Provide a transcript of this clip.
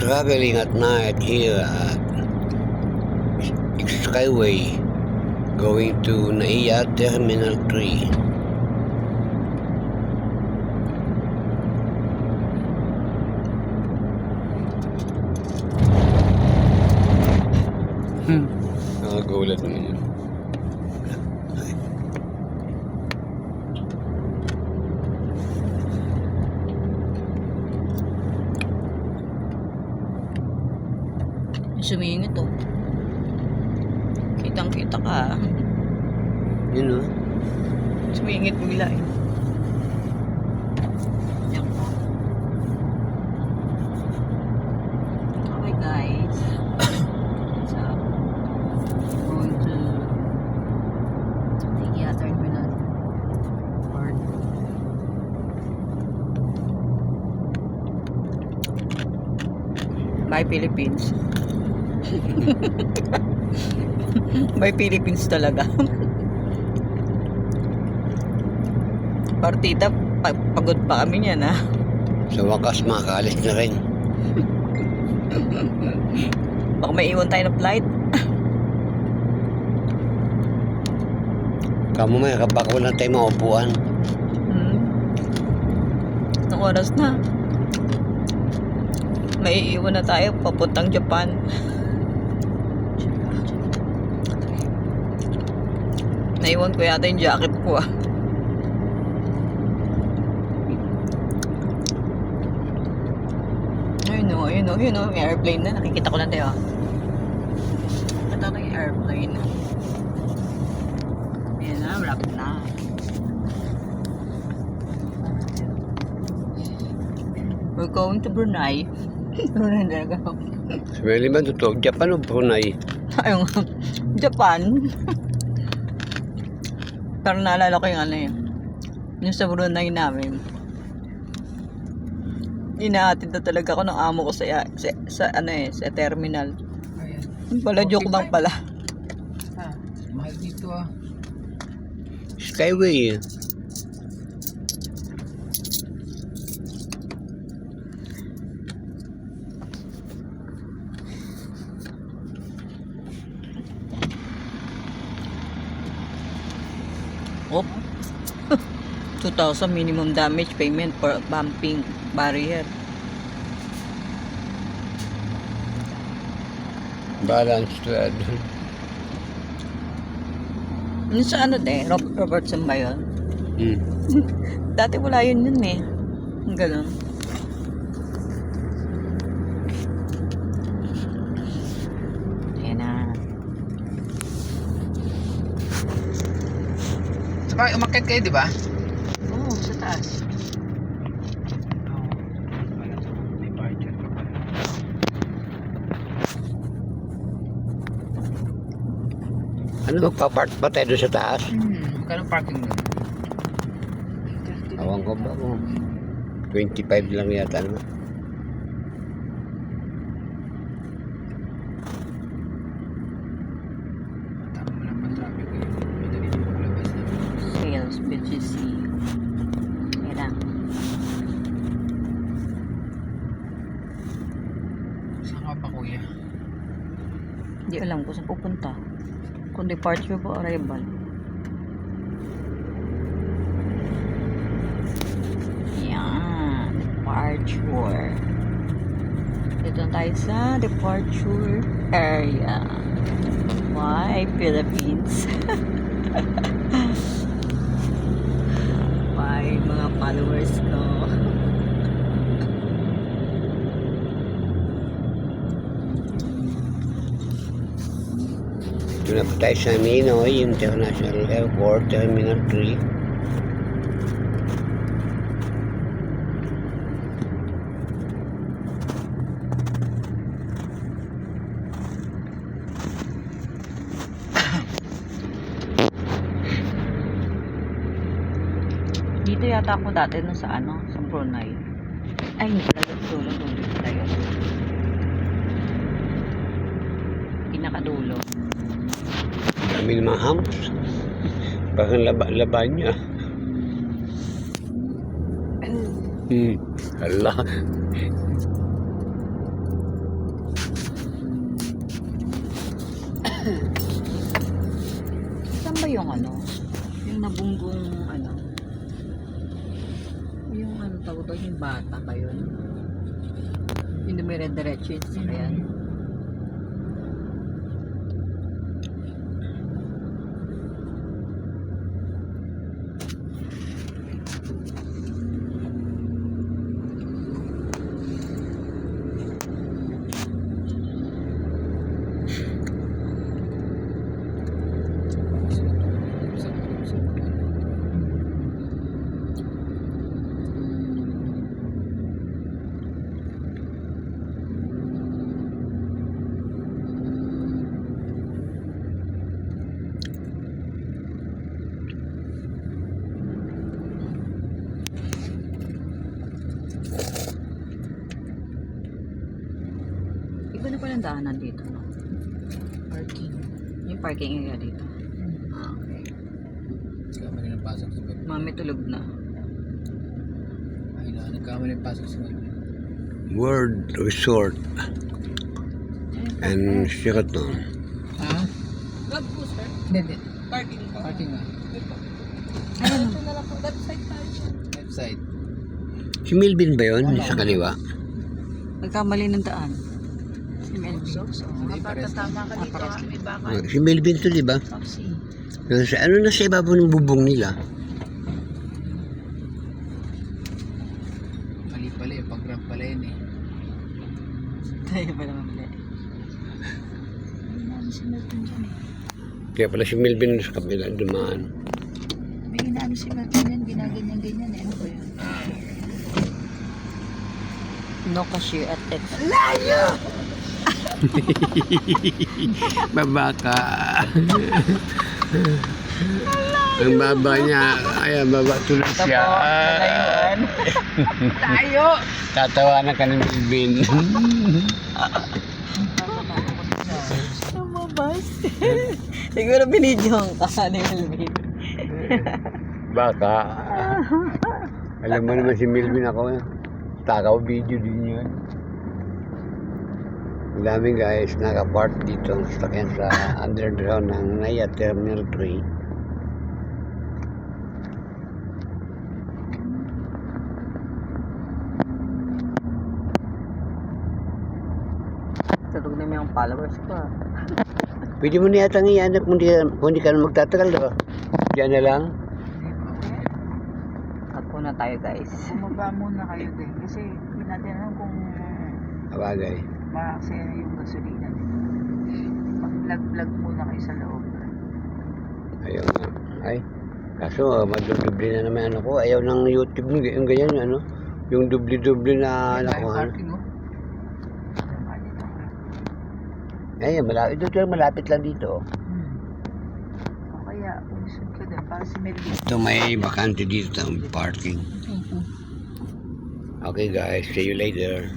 traveling at night here at Skyway going to Naiya Terminal 3. Nakagulat naman yun. Sumingit oh. Kitang-kita ka. Yun o. Sumingit bigla eh. Yan po. Okay guys. What's up? Going to Naiya Terminal Park. Bye Philippines. May Philippines talaga. Partita, pagod pa kami niyan ha. Sa wakas makakalis na rin. Baka may iwan tayo na flight. Kamu may baka wala tayong maupuan. Ang oras na. May iwan na tayo papuntang Japan. Naiwan ko yata yung jacket ko ah. Ayun o, may airplane na. Nakikita ko lang tayo ah. Nakita ko yung airplane. Ayan na, wrap na. We're going to Brunei. Brunei talaga. Sabi ba totoo? Japan o Brunei? Ayun, Japan. Pero naalala ko yung ano yun. Yung sa Brunei namin. Inaatid na talaga ako ng amo ko sa terminal. Ayan. Pala, joke lang pala. Mahal dito ah. Skyway. Oh. 2,000 minimum damage payment for bumping barrier. Balance to add. Yun sa ano Robertson ba yun? Dati wala yun eh. Ganun. Ayan na. Sabay, umakyat kayo, di ba? Oo, sa taas. Ano magpa-park ba tayo doon sa taas? Magkano parking doon? Awang ko ba kung 25 lang yata naman. Tama lang pa traffic ko yun. Madali dito maglabas na. Sales, BGC. Ayan na. Saan ka pa kuya? Hindi alam kung saan pupunta. Kung departure o arrival. Yan. Departure. Dito tayo sa departure area. Why Philippines? Why mga followers ko? Ito na po tayo sa Ninoy International Airport, Terminal 3. Dito yata ako dati no sa sa Brunei. Ay, hindi pala dulo tayo. Pinakadulo. Dami ng mga humps. Parang laban niya. Hala. Saan ba yung ano? Yung nabunggong ano? Yung ano tawag doon, yung bata ba yun? Yung dumire-diretso yung sasakyan. Iba na palang daanan dito, no? Parking. Yung parking area dito. Ah, okay. Nagkamali ng pasok sa baba. Mami tulog na. Ay, nagkamali ng pasok sa baba. World Resort and Sheraton. Ha? Grab po, sir. Hindi. Parking po. Parking nga. Ayun. Ito na lang po. Website tayo siya. Website. Si Melvin ba yun? Sa kaliwa? Nagkamali ng daan. Si Melvin. Hindi, pares lang. Si Melvin to, di ba? Taxi. Ano na sa ibabaw ng bubong nila? Mali pala eh. Pag-grab pala yun eh. Tayo pa naman pala. Kaya pala si Melvin sa kabila dumaan. May inaano si Melvin yan. Ginaganyan-ganyan. Ano ba yun? No cashier at X. Layo! Baba ka. Ang baba niya. Ay, ang baba tulad siya. Malayuan. Tayo! Tatawanan ka ni Melvin. Lumabas. Siguro binidyohan ka ni Melvin. Baka. Alam mo naman si Melvin ako. Takaw video din yun. Ang daming guys naka-park dito ang sasakyan sa underground ng Naya Terminal 3. Tulog na yung followers ko. Pwede mo na yata iyanap kung di ka na magtatagal, diba? Diyan na lang. Ako na tayo guys. Bumaba muna kayo din kasi hindi natin alam kung Abagay. maaksaya yung gasolina. Mag-vlog muna kayo sa loob. Ayaw nga. Ay. Kaso, madudoble na naman ano ko. Ayaw ng YouTube yung ganyan, ano? Yung doble-doble na nakuha. Parking mo. Ay, malapit. Ito malapit lang dito. O kaya, umusod ka din para si Melvin. Ito may bakante dito ang parking. Okay guys, see you later.